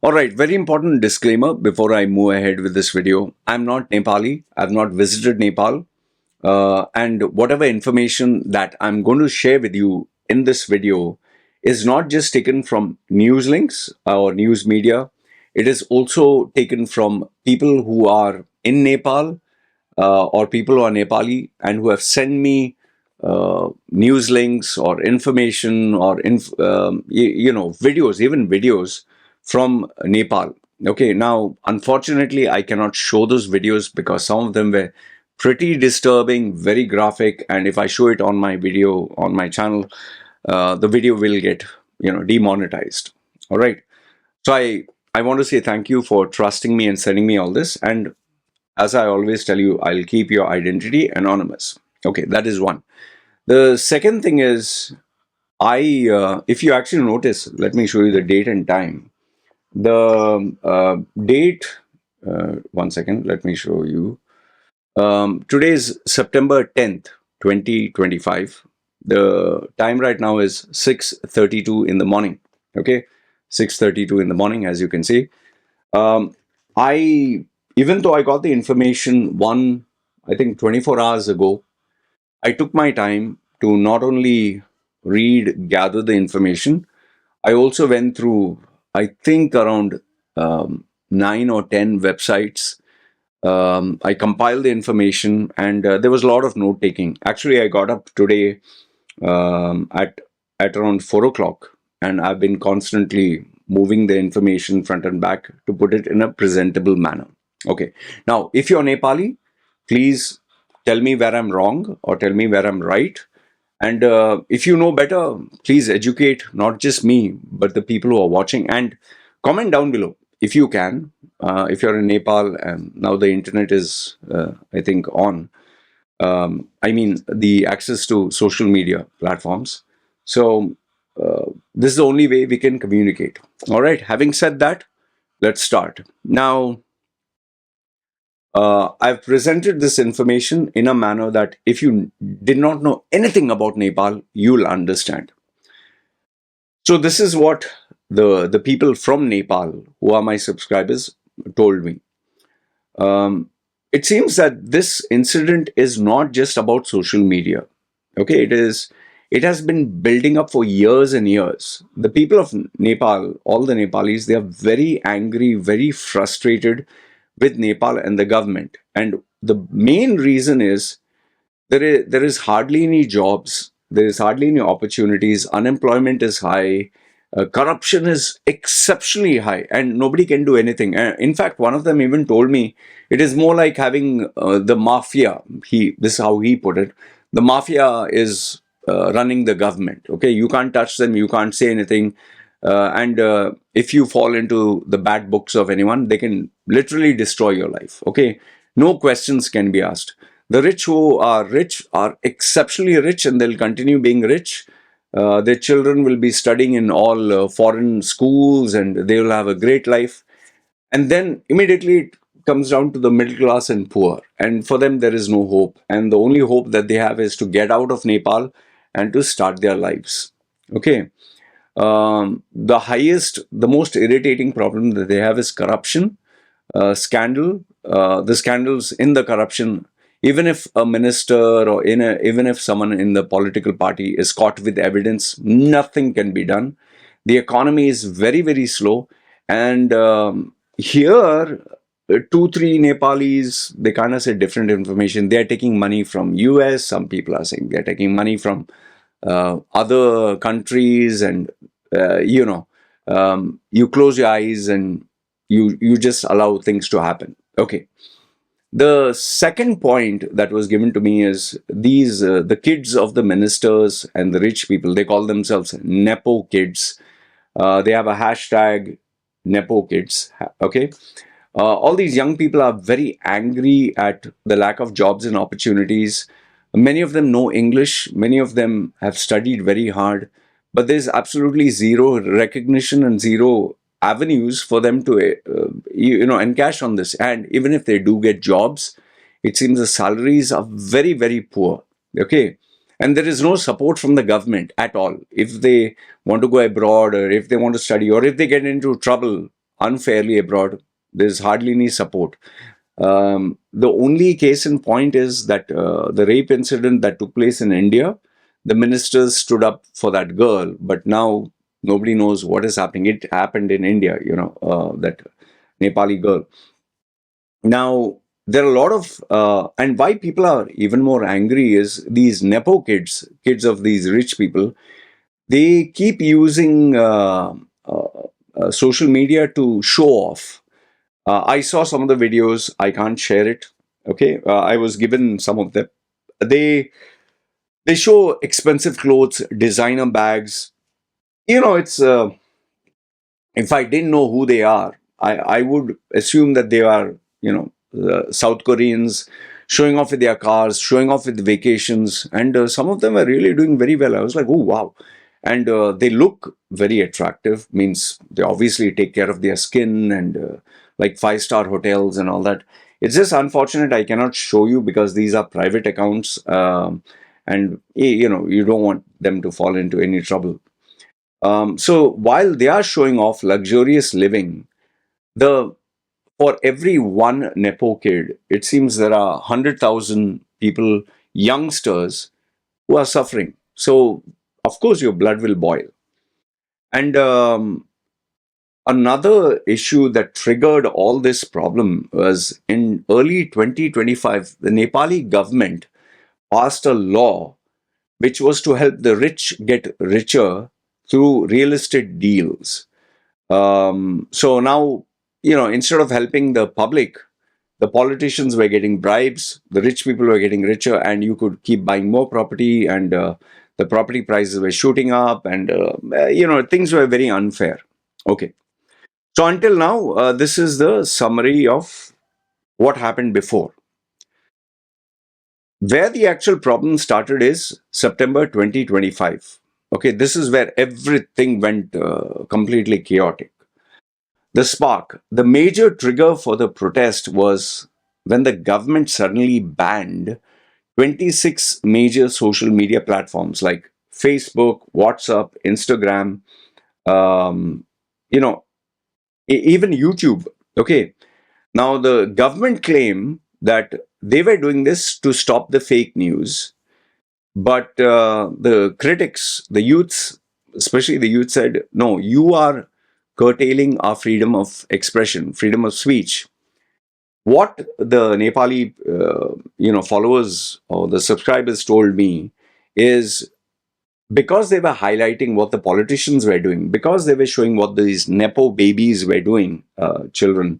All right, very important disclaimer before I move ahead with this video. I'm not Nepali. I've not visited Nepal. And whatever information that I'm going to share with you in this video is not just taken from news links or news media. It is also taken from people who are in Nepal or people who are Nepali and who have sent me news links or information or videos, even videos from Nepal. Okay, now unfortunately I cannot show those videos because some of them were pretty disturbing, very graphic, and if I show it on my video on my channel, the video will get demonetized. All right, so I want to say thank you for trusting me and sending me all this, and as I always tell you, I'll keep your identity anonymous. Okay, that is one. The second thing is, if you actually notice, let me show you the date and time. The date, one second, let me show you. Today is September 10th, 2025. The time right now is 6:32 in the morning. Okay, 6:32 in the morning, as you can see. Um, I Even though I got the information I think 24 hours ago, I took my time to not only gather the information, I also went through, I think, around 9 or 10 websites. I compiled the information, and there was a lot of note taking. Actually, I got up today at around 4 o'clock, and I've been constantly moving the information front and back to put it in a presentable manner. Okay. Now, if you're Nepali, please tell me where I'm wrong or tell me where I'm right. And if you know better, please educate not just me, but the people who are watching. And comment down below if you can. If you're in Nepal, and now the internet is, I think, on. I mean, the access to social media platforms. So, this is the only way we can communicate. All right. Having said that, let's start. Now, I've presented this information in a manner that if you did not know anything about Nepal, you'll understand. So this is what the people from Nepal, who are my subscribers, told me. It seems that this incident is not just about social media. Okay, it has been building up for years and years. The people of Nepal, all the Nepalis, they are very angry, very frustrated with Nepal and the government. And the main reason is there is hardly any jobs, there is hardly any opportunities, unemployment is high, corruption is exceptionally high, and nobody can do anything. In fact, one of them even told me it is more like having the mafia. This is how he put it. The mafia is running the government. Okay, you can't touch them, you can't say anything. And if you fall into the bad books of anyone, they can literally destroy your life. Okay, no questions can be asked. The rich are exceptionally rich, and they'll continue being rich. Their children will be studying in all foreign schools, and they will have a great life. And then immediately it comes down to the middle class and poor, and for them there is no hope. And the only hope that they have is to get out of Nepal and to start their lives. Okay. The most irritating problem that they have is corruption, scandal. The scandals in the corruption, even if a minister or even if someone in the political party is caught with evidence, nothing can be done. The economy is very, very slow. And here, two, three Nepalis, they kind of say different information. They are taking money from US. Some people are saying they're taking money from other countries, and you close your eyes and you just allow things to happen. Okay. The second point that was given to me is the kids of the ministers and the rich people, they call themselves Nepo kids. They have a hashtag Nepo kids. Okay. All these young people are very angry at the lack of jobs and opportunities. Many of them know English. Many of them have studied very hard, but there's absolutely zero recognition and zero avenues for them to encash on this. And even if they do get jobs, it seems the salaries are very, very poor. Okay. And there is no support from the government at all. If they want to go abroad, or if they want to study, or if they get into trouble, unfairly abroad. There's hardly any support. The only case in point is that the rape incident that took place in India, the ministers stood up for that girl, but now nobody knows what is happening. It happened in India, that Nepali girl. Now, there are a lot of, and why people are even more angry is these Nepo kids, kids of these rich people, they keep using social media to show off. I saw some of the videos. I can't share it. Okay, I was given some of them. They they show expensive clothes, designer bags. It's if I didn't know who they are, I would assume that they are, South Koreans showing off with their cars, showing off with vacations, and some of them are really doing very well. I was like, oh wow, and they look very attractive. Means they obviously take care of their skin and like five-star hotels and all that. It's just unfortunate I cannot show you because these are private accounts, and you don't want them to fall into any trouble. So while they are showing off luxurious living, the for every one Nepo kid, it seems there are 100,000 people, youngsters, who are suffering. So of course your blood will boil. And another issue that triggered all this problem was in early 2025, the Nepali government passed a law which was to help the rich get richer through real estate deals. So now, instead of helping the public, the politicians were getting bribes, the rich people were getting richer, and you could keep buying more property, and the property prices were shooting up, and things were very unfair. Okay. So until now, this is the summary of what happened before. Where the actual problem started is September 2025. Okay, this is where everything went completely chaotic. The spark, the major trigger for the protest was when the government suddenly banned 26 major social media platforms like Facebook, WhatsApp, Instagram, um, you know, even YouTube. Okay. Now, the government claimed that they were doing this to stop the fake news, but the critics, the youths, especially the youth, said, no, you are curtailing our freedom of expression, freedom of speech. What the Nepali, followers or the subscribers told me is because they were highlighting what the politicians were doing, because they were showing what these Nepo babies were doing, children,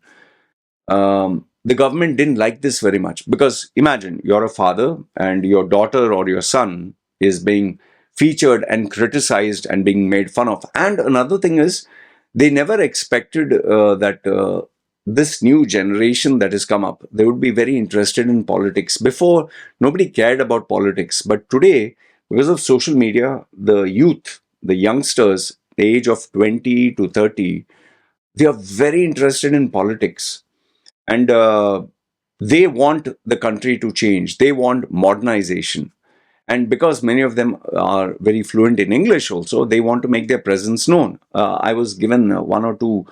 the government didn't like this very much because imagine you're a father and your daughter or your son is being featured and criticized and being made fun of. And another thing is, they never expected that this new generation that has come up, they would be very interested in politics. Before, nobody cared about politics. But today, because of social media, the youth, the youngsters, the age of 20 to 30, they are very interested in politics, and they want the country to change. They want modernization. And because many of them are very fluent in English also, they want to make their presence known. I was given one or two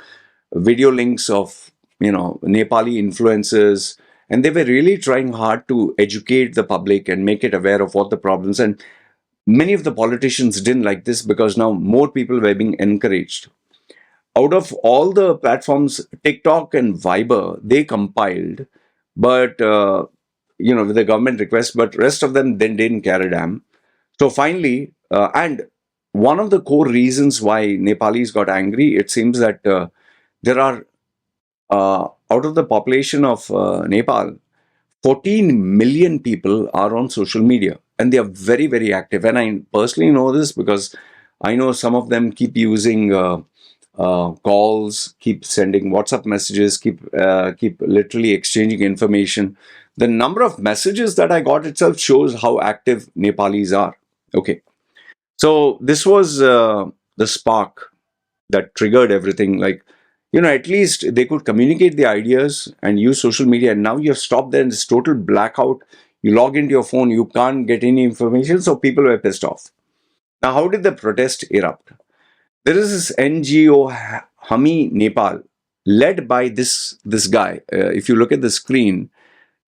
video links of, Nepali influencers, and they were really trying hard to educate the public and make it aware of what the problems. And many of the politicians didn't like this because now more people were being encouraged. Out of all the platforms, TikTok and Viber, they compiled, but with the government request, but rest of them then didn't care a damn. So finally, and one of the core reasons why Nepalis got angry, it seems that there are out of the population of Nepal, 14 million people are on social media, and they are very, very active. And I personally know this because I know some of them keep using calls, keep sending WhatsApp messages, keep literally exchanging information. The number of messages that I got itself shows how active Nepalis are. Okay, so this was the spark that triggered everything. Like, at least they could communicate the ideas and use social media. And now you've stopped there in this total blackout. You log into your phone, you can't get any information. So people were pissed off. Now, how did the protest erupt? There is this NGO, Hami Nepal. led by this guy. If you look at the screen,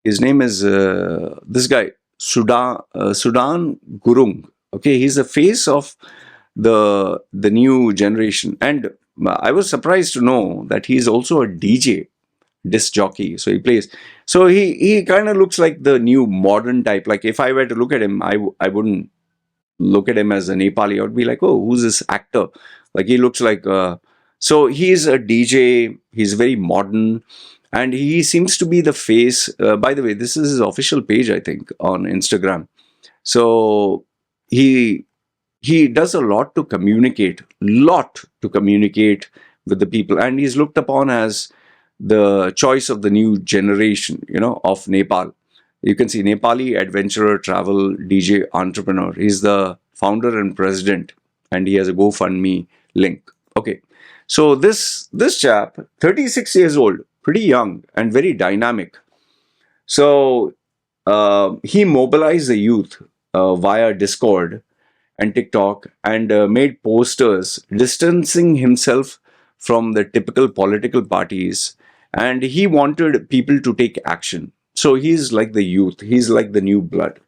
his name is this guy, Sudan Gurung. Okay, he's the face of the new generation, and I was surprised to know that he's also a DJ, disc jockey. So he plays. So he kind of looks like the new modern type. Like if I were to look at him, I wouldn't look at him as a Nepali. I would be like, oh, who's this actor? Like he looks like. So he's a DJ. He's very modern, and he seems to be the face. By the way, this is his official page, I think, on Instagram. So he he does a lot to communicate with the people, and he's looked upon as the choice of the new generation, of Nepal. You can see Nepali adventurer, travel, DJ, entrepreneur. He's the founder and president, and he has a GoFundMe link. Okay, so this chap, 36 years old, pretty young and very dynamic. So he mobilized the youth via Discord and TikTok, and made posters distancing himself from the typical political parties. And he wanted people to take action. So he's like the youth, he's like the new blood.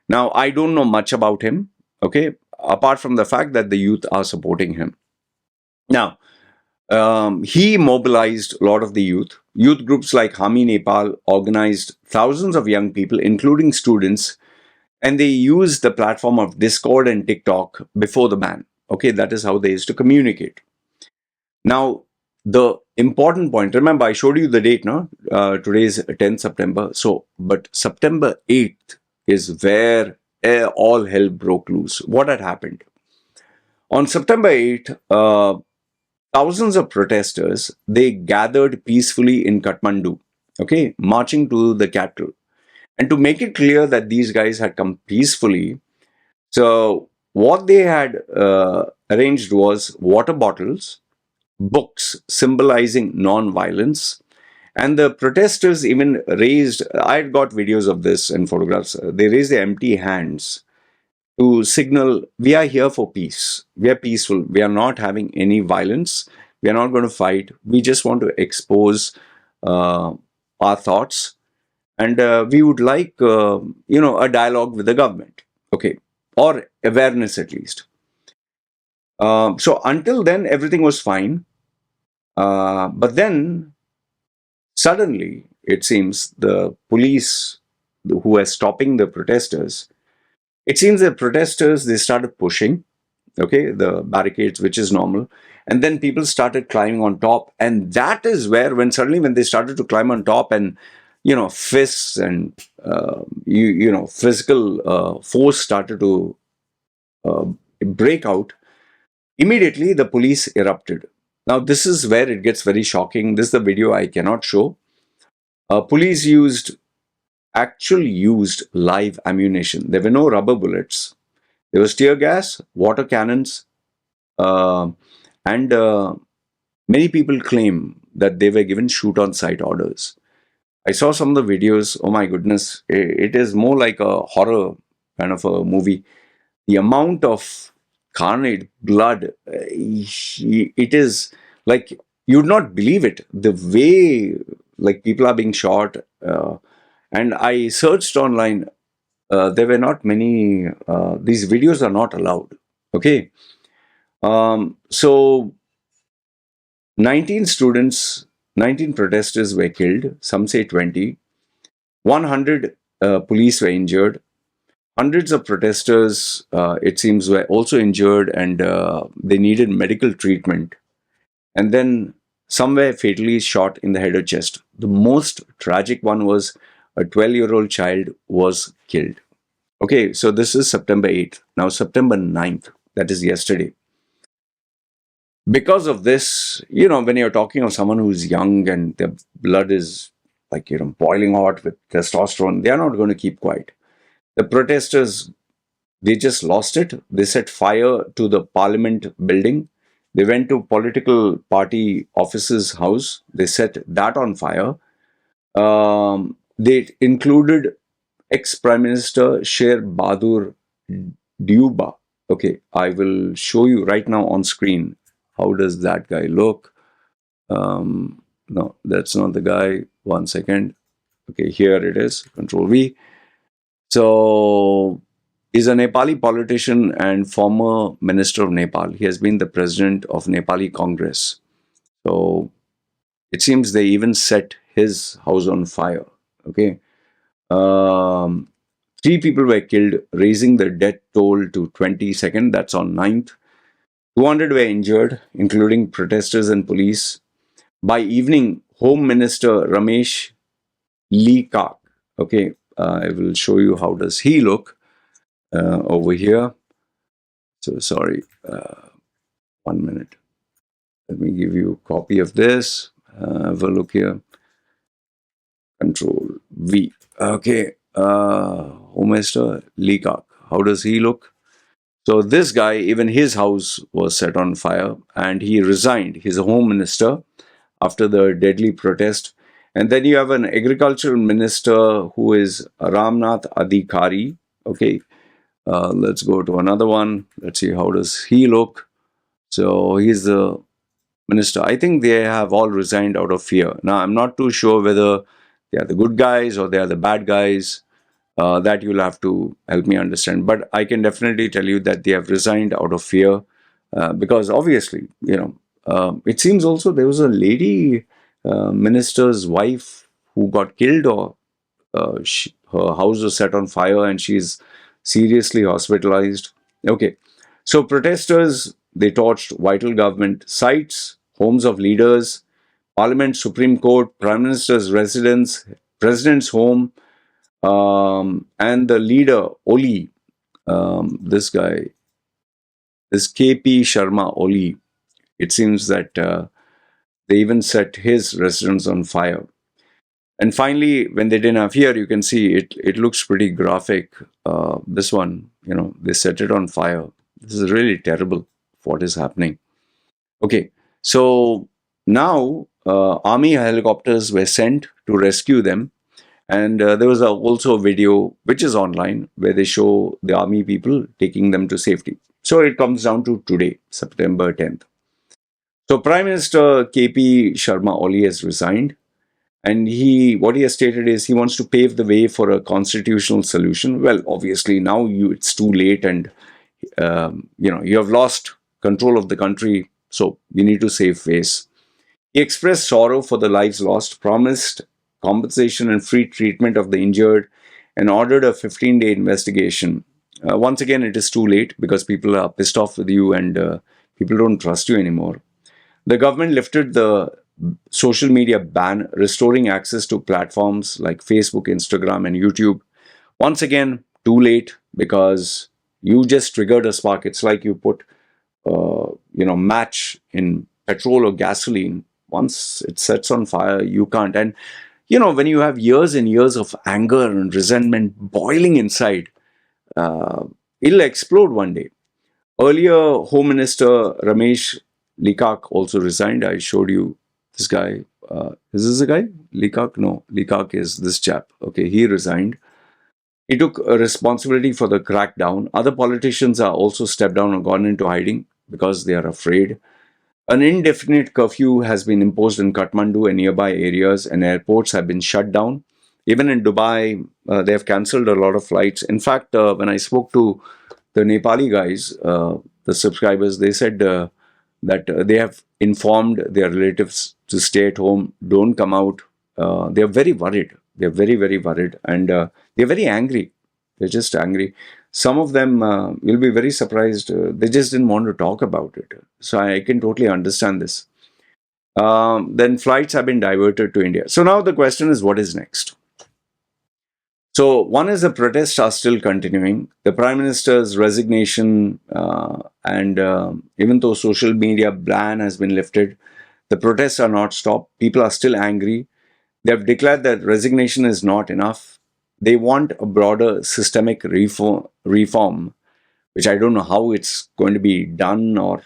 Now, I don't know much about him, okay, apart from the fact that the youth are supporting him. Now, he mobilized a lot of the youth. Youth groups like Hami Nepal organized thousands of young people, including students, and they used the platform of Discord and TikTok before the ban. Okay, that is how they used to communicate. Now, the important point, remember, I showed you the date, no? Today is 10th September. So, but September 8th is where all hell broke loose. What had happened? On September 8th, thousands of protesters, they gathered peacefully in Kathmandu, okay, marching to the capital. And to make it clear that these guys had come peacefully, so what they had arranged was water bottles, books symbolizing non-violence, and the protesters even raised, I had got videos of this and photographs, they raised their empty hands to signal, we are here for peace, we are peaceful, we are not having any violence, we are not going to fight, we just want to expose our thoughts, and we would like a dialogue with the government, okay, or awareness at least. So until then everything was fine, but then suddenly it seems the police who were stopping the protesters, it seems the protesters, they started pushing, okay, the barricades, which is normal, and then people started climbing on top, and that is where, when suddenly when they started to climb on top, and fists and physical force started to uh, break out, immediately the police erupted. Now this is where it gets very shocking. This is the video I cannot show. Police actually used live ammunition. There were no rubber bullets. There was tear gas, water cannons, uh, and many people claim that they were given shoot on sight orders. I saw some of the videos. Oh my goodness, it is more like a horror kind of a movie. The amount of carnage, blood, it is like you would not believe it. The way like people are being shot. And I searched online. There were not many. These videos are not allowed. Okay. So 19 students, 19 protesters were killed. Some say 20. 100 police were injured. Hundreds of protesters, it seems, were also injured, and they needed medical treatment. And then some were fatally shot in the head or chest. The most tragic one was a 12-year-old child was killed. Okay, so this is September 8th. Now September 9th, that is yesterday. Because of this, when you're talking of someone who's young and their blood is like, boiling hot with testosterone, they are not going to keep quiet. The protesters, they just lost it. They set fire to the parliament building. They went to political party offices' house. They set that on fire. They included ex-Prime Minister Sher Bahadur Deuba. Okay, I will show you right now on screen. How does that guy look? No, that's not the guy. One second. Okay, here it is. Control V. So he's a Nepali politician and former minister of Nepal. He has been the president of Nepali Congress. So it seems they even set his house on fire. Okay. Um, Three people were killed, raising the death toll to 22nd. That's on 9th. 200 were injured, including protesters and police. By evening, Home Minister Ramesh Leekak. Okay, I will show you how does he look over here. So sorry, 1 minute. Let me give you a copy of this. Have a look here. Control V. Okay, Home Minister Leekak. How does he look? So this guy, even his house was set on fire, and he resigned. He's a home minister after the deadly protest. And then you have an agricultural minister who is Ramnath Adhikari. Okay, let's go to another one. Let's see how does he look. So he's the minister. I think they have all resigned out of fear. Now I'm not too sure whether they are the good guys or they are the bad guys. That you'll have to help me understand. But I can definitely tell you that they have resigned out of fear because obviously, it seems also there was a lady minister's wife who got killed, or her house was set on fire and she's seriously hospitalized. Okay, so protesters, they torched vital government sites, homes of leaders, parliament, Supreme Court, prime minister's residence, president's home, and the leader, Oli, this guy, this KP Sharma Oli, it seems that they even set his residence on fire. And finally, when they didn't have here, you can see it looks pretty graphic. This one, they set it on fire. This is really terrible what is happening. Okay, so now army helicopters were sent to rescue them. And there was also a video which is online where they show the army people taking them to safety. So it comes down to today, September 10th. So Prime Minister KP Sharma Oli has resigned, and what he has stated is he wants to pave the way for a constitutional solution. Well, obviously now it's too late, and you have lost control of the country, so you need to save face. He expressed sorrow for the lives lost, promised compensation and free treatment of the injured, and ordered a 15-day investigation. Once again, it is too late because people are pissed off with you and people don't trust you anymore. The government lifted the social media ban, restoring access to platforms like Facebook, Instagram, and YouTube. Once again, too late because you just triggered a spark. It's like you put, match in petrol or gasoline. Once it sets on fire, you can't. And when you have years and years of anger and resentment boiling inside, it'll explode one day. Earlier, Home Minister Ramesh Leekak also resigned. I showed you this guy. Is this the guy? Leekak? No, Leekak is this chap. Okay, he resigned. He took responsibility for the crackdown. Other politicians are also stepped down and gone into hiding because they are afraid. An indefinite curfew has been imposed in Kathmandu and nearby areas, and airports have been shut down. Even in Dubai, they have cancelled a lot of flights. In fact, when I spoke to the Nepali guys, the subscribers, they said that they have informed their relatives to stay at home, don't come out. They are very worried. They're very, very worried. And they're very angry. They're just angry. Some of them will be very surprised. They just didn't want to talk about it. So I can totally understand this. Then flights have been diverted to India. So now the question is, what is next? So one is the protests are still continuing. The Prime Minister's resignation, and even though social media ban has been lifted, the protests are not stopped. People are still angry. They have declared that resignation is not enough. They want a broader systemic reform, which I don't know how it's going to be done or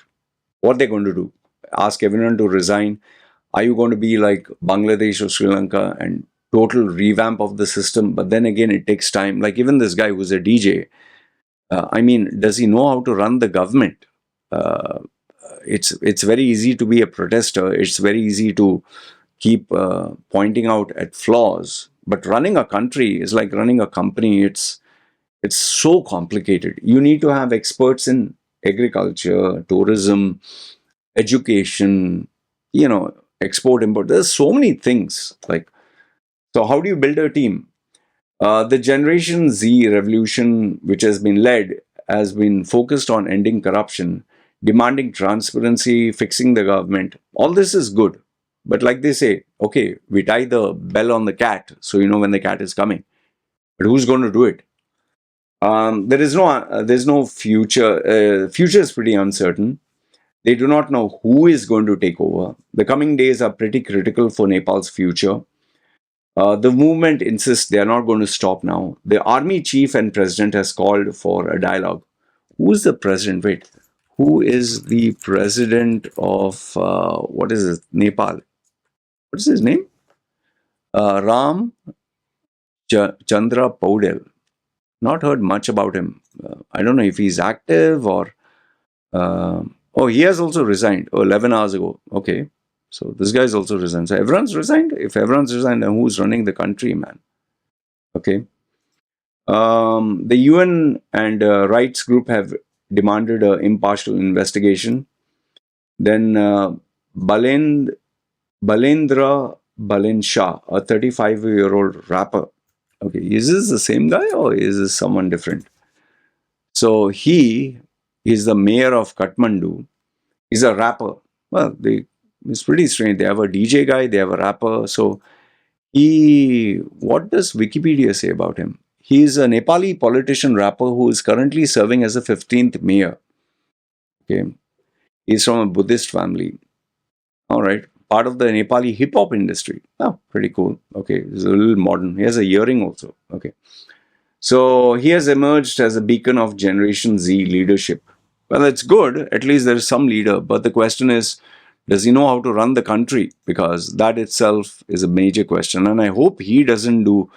what they're going to do. Ask everyone to resign. Are you going to be like Bangladesh or Sri Lanka and total revamp of the system? But then again, it takes time. Like even this guy who's a DJ, does he know how to run the government? it's very easy to be a protester. It's very easy to keep pointing out at flaws. But running a country is like running a company. It's so complicated. You need to have experts in agriculture, tourism, education, export import. There's so many things. Like, so how do you build a team? The Generation Z revolution, which has been led, has been focused on ending corruption, demanding transparency, fixing the government. All this is good. But like they say, okay, we tie the bell on the cat so you know when the cat is coming. But who's going to do it? There's no future. Future is pretty uncertain. They do not know who is going to take over. The coming days are pretty critical for Nepal's future. The movement insists they are not going to stop now. The army chief and president has called for a dialogue. Who is the president? Wait, who is the president of what is it? Nepal? What is his name? Ram Chandra Paudel. Not heard much about him. I don't know if he's active or. Oh, he has also resigned. Oh, 11 hours ago. Okay. So this guy's also resigned. So everyone's resigned? If everyone's resigned, then who's running the country, man? Okay. The UN and rights group have demanded an impartial investigation. Then Balendra Balen Shah, a 35-year-old rapper. Okay, is this the same guy or is this someone different? So he is the mayor of Kathmandu. He's a rapper. Well, it's pretty strange. They have a DJ guy, they have a rapper. So what does Wikipedia say about him? He is a Nepali politician rapper who is currently serving as the 15th mayor. Okay. He's from a Buddhist family. All right. Part of the Nepali hip hop industry. Oh, pretty cool. Okay. He's a little modern. He has a earring also. Okay. So he has emerged as a beacon of Generation Z leadership. Well, it's good. At least there is some leader. But the question is, does he know how to run the country? Because that itself is a major question. And I hope he doesn't do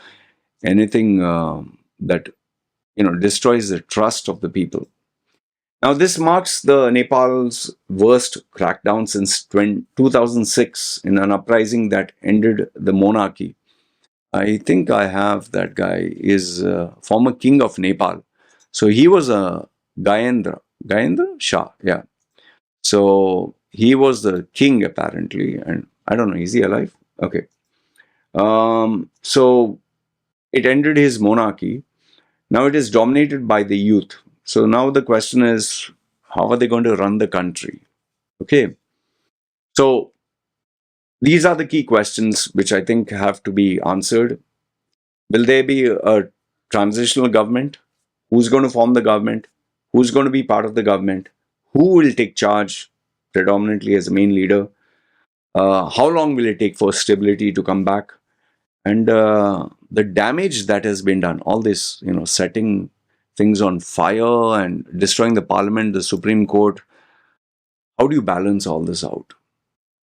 anything that destroys the trust of the people. Now, this marks the Nepal's worst crackdown since 2006 in an uprising that ended the monarchy. I think I have that guy. Is former king of Nepal. So he was a Gayendra Shah. Yeah. So he was the king apparently, and I don't know. Is he alive? Okay. So it ended his monarchy. Now it is dominated by the youth. So now the question is, how are they going to run the country? Okay. So these are the key questions which I think have to be answered. Will there be a transitional government? Who's going to form the government? Who's going to be part of the government? Who will take charge predominantly as a main leader? How long will it take for stability to come back? And the damage that has been done, all this, setting things on fire and destroying the parliament, the Supreme Court, how do you balance all this out?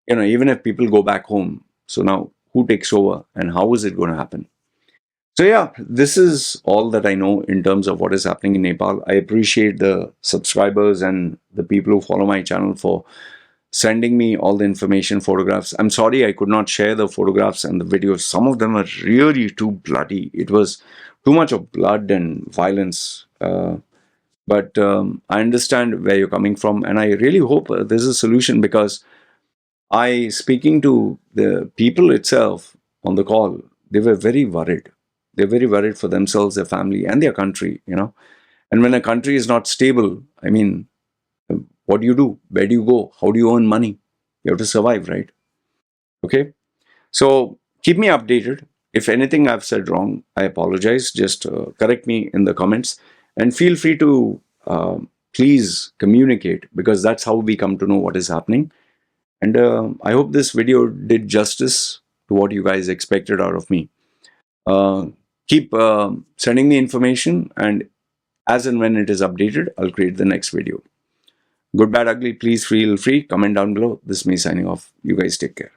Even if people go back home, so now who takes over and how is it going to happen? So yeah, this is all that I know in terms of what is happening in Nepal. I appreciate the subscribers and the people who follow my channel for sending me all the information, photographs. I'm sorry I could not share the photographs and the videos. Some of them are really too bloody. It was too much of blood and violence. But I understand where you're coming from, and I really hope there's a solution, because speaking to the people itself on the call, they were very worried. They're very worried for themselves, their family, and their country, And when a country is not stable, I mean, what do you do? Where do you go? How do you earn money? You have to survive, right? Okay. So keep me updated. If anything I've said wrong, I apologize. Just correct me in the comments. And feel free to please communicate, because that's how we come to know what is happening. And I hope this video did justice to what you guys expected out of me. Keep sending me information, and as and when it is updated, I'll create the next video. Good, bad, ugly, please feel free. Comment down below. This is me signing off. You guys take care.